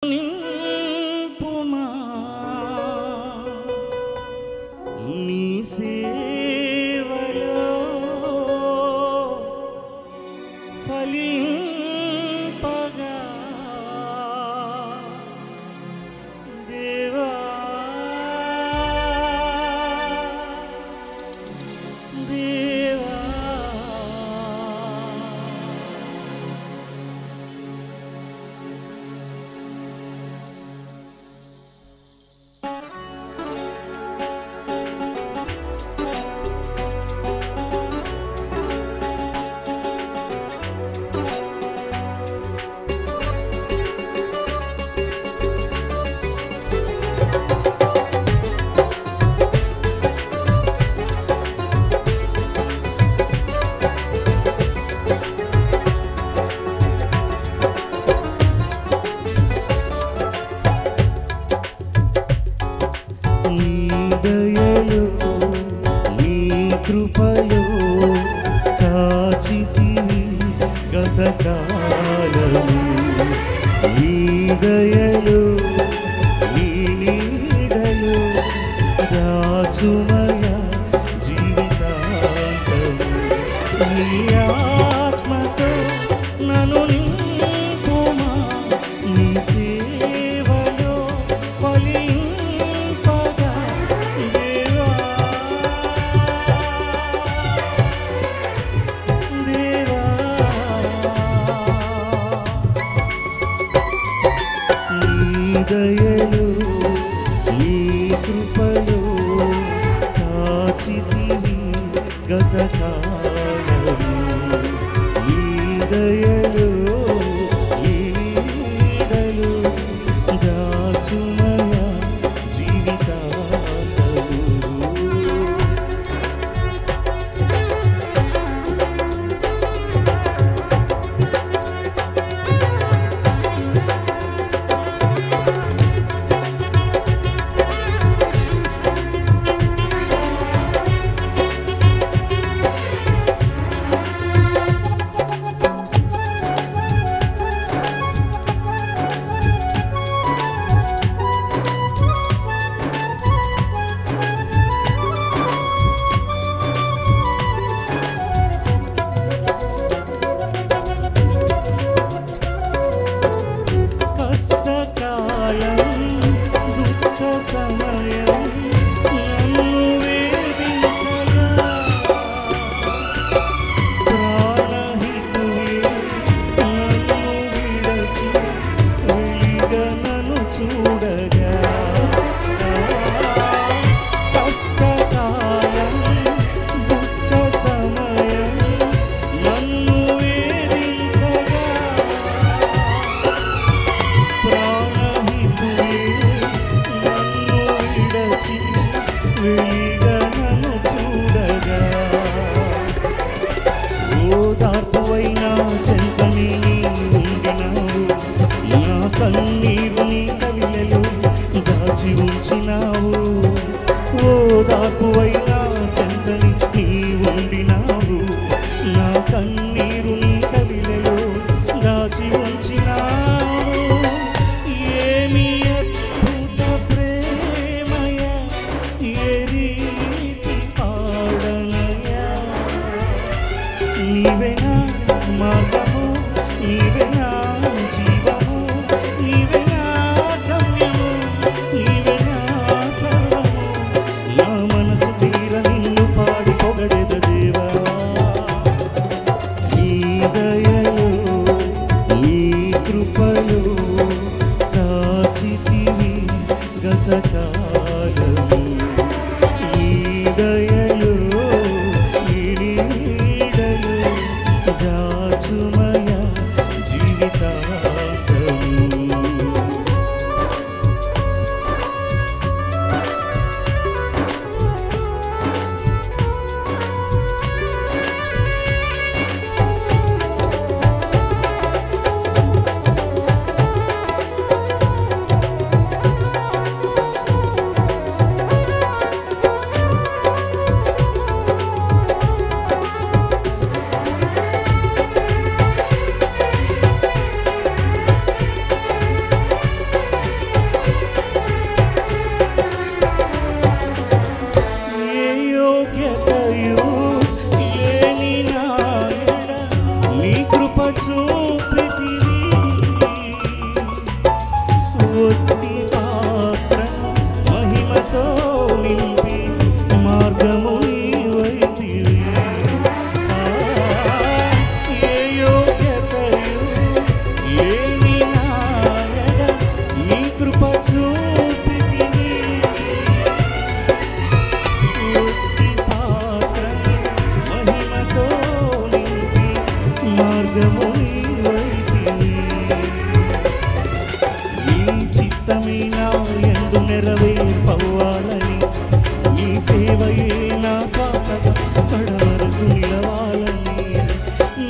నింపుమా నీ సేవలో ఫలింపగా దేవా దేవా కృపలో కాచితివి గతకాలము నీ దయలో నీ నీడలో రాచుమయ జీవితాంతము నీ ఆత్మతో నన్ను నింపుమా నీ సేవలో ఫలింపగా దేవా దయలో నీ కృపలో కాచితివి గతకాలము నీ దయలో నీ నీడలో దాచుమయ జీవితాంతము సమయం నన్ను వేధించగా ప్రాణహితులే నన్ను విడచి వెలిగా నన్ను చూడగా కష్టకాలం దుఃఖ సమయం నన్ను వేధించగా వెలిగా నన్ను చూడగా ఓదార్పువైనా చెంతని ఉండినావు నా కన్నీరు నీ కవిలలో ఒట్టి పాత్ర మహిమతో నింపి మార్గము నీవైతివి. ఏ యోగ్యతయు లేని నాయన నీ కృప చూపితివి. ఒట్టి పాత్ర మహిమతో నింపి మార్గము నీవైతివి. నీ చిత్తమే నా యందు నెరవేర్పవ్వాలని, నీ సేవయే నా శ్వాసగా కడవరకు నిలవాలని.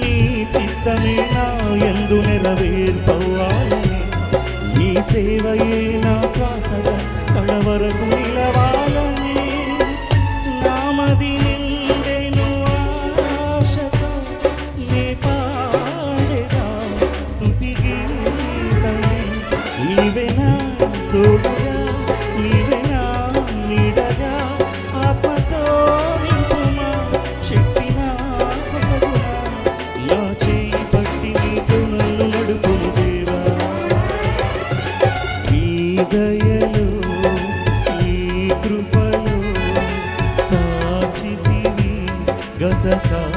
నీ చిత్తమే నా యందు నెరవేర్పవ్వాలని, నీ సేవయే నా శ్వాసగా కడవరకు నిలవాలని. నామది నిండెను ఆశతో నే పాడెదా స్తుతి గీతం. నీవే నా తోడుగా, నీవే నా నీడగా, ఆత్మతో నింపుమా, శక్తి నా కొసగునా. నా చేయి పట్టి నీతో నన్ను నడుపుము దేవా. నీ దయలో నీ కృపలో కాచితివి గతకాలం.